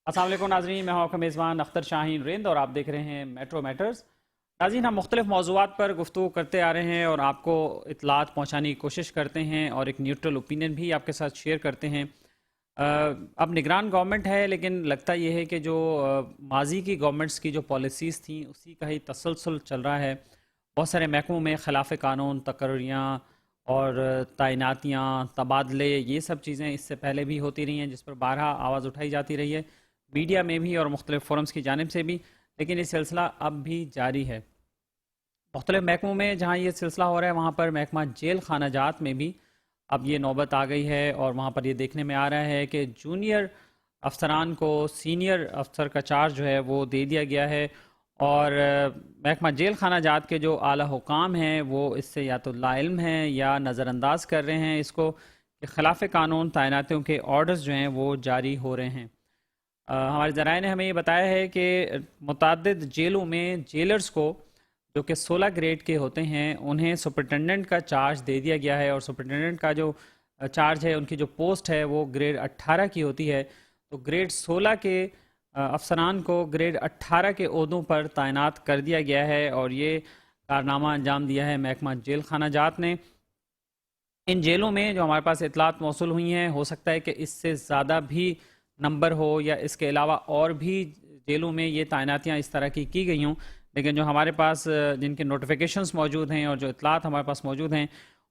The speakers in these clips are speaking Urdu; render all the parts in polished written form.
السلام علیکم ناظرین، میں ہوں آپ کا میزبان اختر شاہین رند اور آپ دیکھ رہے ہیں میٹرو میٹرز۔ ناظرین، ہم مختلف موضوعات پر گفتگو کرتے آ رہے ہیں اور آپ کو اطلاعات پہنچانے کی کوشش کرتے ہیں اور ایک نیوٹرل اوپینین بھی آپ کے ساتھ شیئر کرتے ہیں۔ اب نگران گورنمنٹ ہے، لیکن لگتا یہ ہے کہ جو ماضی کی گورنمنٹس کی جو پالیسیز تھیں اسی کا ہی تسلسل چل رہا ہے۔ بہت سارے محکموں میں خلاف قانون تقرریاں اور تعیناتیاں، تبادلے، یہ سب چیزیں اس سے پہلے بھی ہوتی رہی ہیں، جس پر بارہا آواز اٹھائی جاتی رہی ہے، میڈیا میں بھی اور مختلف فورمز کی جانب سے بھی، لیکن یہ سلسلہ اب بھی جاری ہے۔ مختلف محکموں میں جہاں یہ سلسلہ ہو رہا ہے، وہاں پر محکمہ جیل خانہ جات میں بھی اب یہ نوبت آ گئی ہے، اور وہاں پر یہ دیکھنے میں آ رہا ہے کہ جونیئر افسران کو سینئر افسر کا چارج جو ہے وہ دے دیا گیا ہے، اور محکمہ جیل خانہ جات کے جو اعلیٰ حکام ہیں وہ اس سے یا تو لا علم ہیں یا نظر انداز کر رہے ہیں اس کو کہ خلاف قانون تعیناتیوں کے آرڈرز جو ہیں وہ جاری ہو رہے ہیں۔ ہمارے ذرائع نے ہمیں یہ بتایا ہے کہ متعدد جیلوں میں جیلرز کو جو کہ 16 گریڈ کے ہوتے ہیں انہیں سپرنٹینڈنٹ کا چارج دے دیا گیا ہے، اور سپرنٹینڈنٹ کا جو چارج ہے، ان کی جو پوسٹ ہے وہ گریڈ 18 کی ہوتی ہے، تو گریڈ 16 کے افسران کو گریڈ 18 کے عہدوں پر تعینات کر دیا گیا ہے، اور یہ کارنامہ انجام دیا ہے محکمہ جیل خانہ جات نے۔ ان جیلوں میں جو ہمارے پاس اطلاعات موصول ہوئی ہیں، ہو سکتا ہے کہ اس سے زیادہ بھی نمبر ہو، یا اس کے علاوہ اور بھی جیلوں میں یہ تعیناتیاں اس طرح کی گئی ہوں، لیکن جو ہمارے پاس جن کے نوٹیفیکیشنز موجود ہیں اور جو اطلاعات ہمارے پاس موجود ہیں،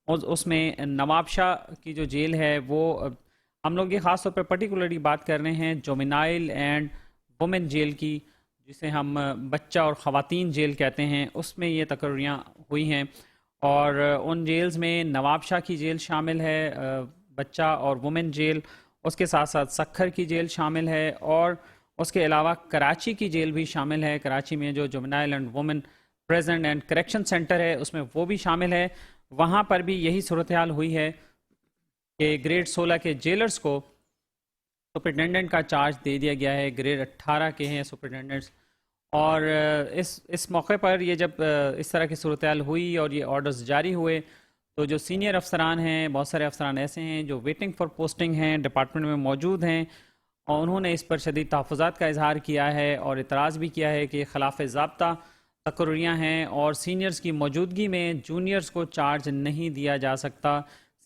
اس میں نواب شاہ کی جو جیل ہے وہ ہم لوگ یہ خاص طور پر پرٹیکولرلی بات کر رہے ہیں جومینائل اینڈ وومن جیل کی، جسے ہم بچہ اور خواتین جیل کہتے ہیں، اس میں یہ تقرریاں ہوئی ہیں، اور ان جیلز میں نواب شاہ کی جیل شامل ہے، بچہ اور وومن جیل، اس کے ساتھ ساتھ سکھر کی جیل شامل ہے، اور اس کے علاوہ کراچی کی جیل بھی شامل ہے۔ کراچی میں جو juvenile and women prison and correction centre ہے اس میں وہ بھی شامل ہے۔ وہاں پر بھی یہی صورتحال ہوئی ہے کہ گریڈ 16 کے جیلرز کو سپرنٹینڈنٹ کا چارج دے دیا گیا ہے، گریڈ 18 کے ہیں سپرنٹینڈنٹس، اور اس موقع پر یہ جب اس طرح کی صورتحال ہوئی اور یہ آرڈرز جاری ہوئے، تو جو سینئر افسران ہیں، بہت سارے افسران ایسے ہیں جو ویٹنگ فار پوسٹنگ ہیں، ڈپارٹمنٹ میں موجود ہیں، اور انہوں نے اس پر شدید تحفظات کا اظہار کیا ہے اور اعتراض بھی کیا ہے کہ خلاف ضابطہ تقرریاں ہیں، اور سینئرز کی موجودگی میں جونیئرز کو چارج نہیں دیا جا سکتا۔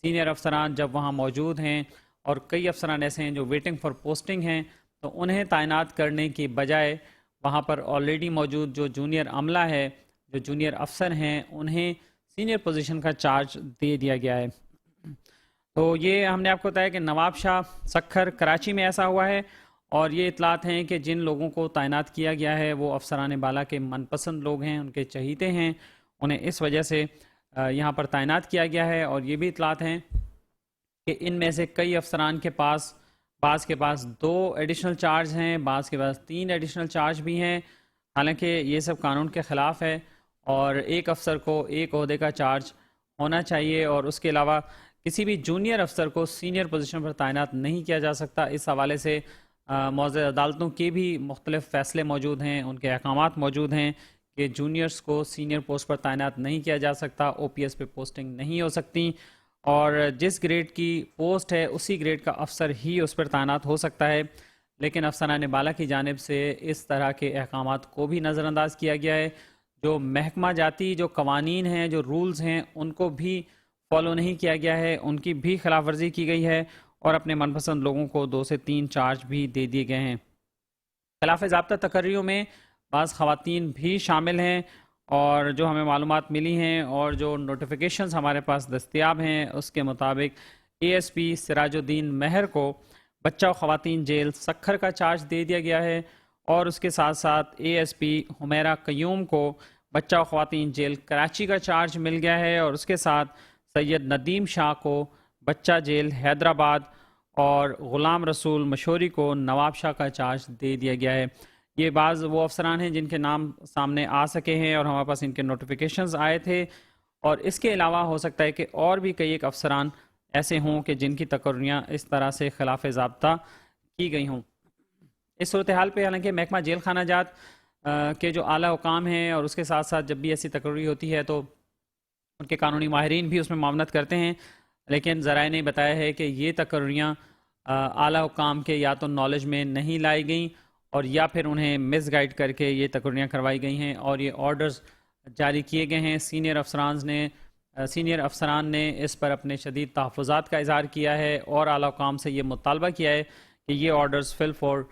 سینئر افسران جب وہاں موجود ہیں، اور کئی افسران ایسے ہیں جو ویٹنگ فار پوسٹنگ ہیں، تو انہیں تعینات کرنے کی بجائے وہاں پر آلریڈی موجود جو جونیئر عملہ ہے، جو جونیئر افسر ہیں، انہیں سینئر پوزیشن کا چارج دے دیا گیا ہے۔ تو یہ ہم نے آپ کو بتایا کہ نواب شاہ، سکھر، کراچی میں ایسا ہوا ہے، اور یہ اطلاعات ہیں کہ جن لوگوں کو تعینات کیا گیا ہے وہ افسران بالا کے من پسند لوگ ہیں، ان کے چہیتے ہیں، انہیں اس وجہ سے یہاں پر تعینات کیا گیا ہے۔ اور یہ بھی اطلاعات ہیں کہ ان میں سے کئی افسران کے پاس، بعض کے پاس 2 ایڈیشنل چارج ہیں، بعض کے پاس 3 ایڈیشنل چارج بھی ہیں، حالانکہ یہ سب قانون کے خلاف ہے، اور ایک افسر کو ایک عہدے کا چارج ہونا چاہیے، اور اس کے علاوہ کسی بھی جونیئر افسر کو سینئر پوزیشن پر تعینات نہیں کیا جا سکتا۔ اس حوالے سے معزز عدالتوں کے بھی مختلف فیصلے موجود ہیں، ان کے احکامات موجود ہیں کہ جونیئرز کو سینئر پوسٹ پر تعینات نہیں کیا جا سکتا، او پی ایس پہ پوسٹنگ نہیں ہو سکتی، اور جس گریڈ کی پوسٹ ہے اسی گریڈ کا افسر ہی اس پر تعینات ہو سکتا ہے۔ لیکن افسران بالا کی جانب سے اس طرح کے احکامات کو بھی نظر انداز کیا گیا ہے، جو محکمہ جاتی جو قوانین ہیں، جو رولز ہیں، ان کو بھی فالو نہیں کیا گیا ہے، ان کی بھی خلاف ورزی کی گئی ہے، اور اپنے من پسند لوگوں کو 2 سے 3 چارج بھی دے دیے گئے ہیں۔ خلاف ضابطہ تقرریوں میں بعض خواتین بھی شامل ہیں، اور جو ہمیں معلومات ملی ہیں اور جو نوٹیفیکیشنز ہمارے پاس دستیاب ہیں اس کے مطابق A S P Siraj uddin مہر کو بچہ و خواتین جیل سکھر کا چارج دے دیا گیا ہے، اور اس کے ساتھ ساتھ اے ایس پی حمیرہ قیوم کو بچہ و خواتین جیل کراچی کا چارج مل گیا ہے، اور اس کے ساتھ سید ندیم شاہ کو بچہ جیل حیدرآباد اور غلام رسول مشوری کو نواب شاہ کا چارج دے دیا گیا ہے۔ یہ بعض وہ افسران ہیں جن کے نام سامنے آ سکے ہیں اور ہمارے پاس ان کے نوٹیفیکیشنز آئے تھے، اور اس کے علاوہ ہو سکتا ہے کہ اور بھی کئی ایک افسران ایسے ہوں کہ جن کی تقرریاں اس طرح سے خلاف ضابطہ کی گئی ہوں۔ اس صورتحال پہ حالانکہ محکمہ جیل خانہ جات کے جو اعلیٰ حکام ہیں، اور اس کے ساتھ ساتھ جب بھی ایسی تقرری ہوتی ہے تو ان کے قانونی ماہرین بھی اس میں معاونت کرتے ہیں، لیکن ذرائع نے بتایا ہے کہ یہ تقرریاں اعلیٰ حکام کے یا تو نالج میں نہیں لائی گئیں، اور یا پھر انہیں مس گائیڈ کر کے یہ تقرریاں کروائی گئی ہیں اور یہ آرڈرز جاری کیے گئے ہیں۔ سینئر افسران نے اس پر اپنے شدید تحفظات کا اظہار کیا ہے اور اعلیٰ حکام سے یہ مطالبہ کیا ہے کہ یہ آرڈرز فی الفور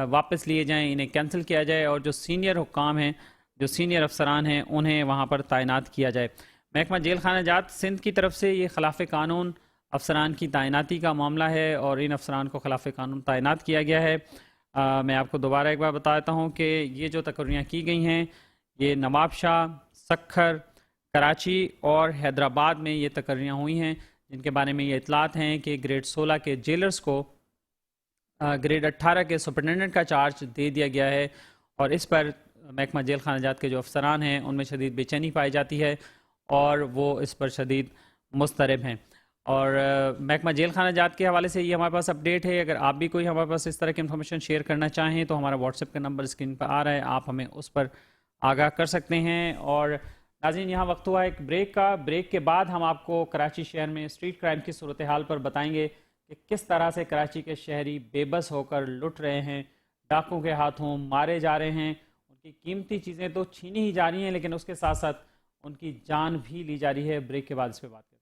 واپس لیے جائیں، انہیں کینسل کیا جائے اور جو سینئر حکام ہیں، جو سینئر افسران ہیں، انہیں وہاں پر تعینات کیا جائے۔ محکمہ جیل خانہ جات سندھ کی طرف سے یہ خلاف قانون افسران کی تعیناتی کا معاملہ ہے اور ان افسران کو خلاف قانون تعینات کیا گیا ہے۔ میں آپ کو دوبارہ ایک بار بتاتا ہوں کہ یہ جو تقرریاں کی گئی ہیں، یہ نواب شاہ، سکھر، کراچی اور حیدرآباد میں یہ تقرریاں ہوئی ہیں، جن کے بارے میں یہ اطلاعات ہیں کہ گریڈ 16 کے جیلرز کو گریڈ 18 کے سپرنٹینڈنٹ کا چارج دے دیا گیا ہے اور اس پر محکمہ جیل خانہ جات کے جو افسران ہیں ان میں شدید بے چینی پائی جاتی ہے اور وہ اس پر شدید مضطرب ہیں۔ اور محکمہ جیل خانہ جات کے حوالے سے یہ ہمارے پاس اپڈیٹ ہے۔ اگر آپ بھی کوئی ہمارے پاس اس طرح کی انفارمیشن شیئر کرنا چاہیں تو ہمارا واٹس ایپ کا نمبر اسکرین پر آ رہا ہے، آپ ہمیں اس پر آگاہ کر سکتے ہیں۔ اور ناظرین، یہاں وقت ہوا ایک بریک کا۔ بریک کے بعد ہم آپ کو کراچی شہر میں اسٹریٹ کرائم کی صورتحال پر بتائیں گے کہ کس طرح سے کراچی کے شہری بے بس ہو کر لٹ رہے ہیں، ڈاکوں کے ہاتھوں مارے جا رہے ہیں، ان کی قیمتی چیزیں تو چھینی ہی جا رہی ہیں لیکن اس کے ساتھ ساتھ ان کی جان بھی لی جا رہی ہے۔ بریک کے بعد اس پہ بات کریں۔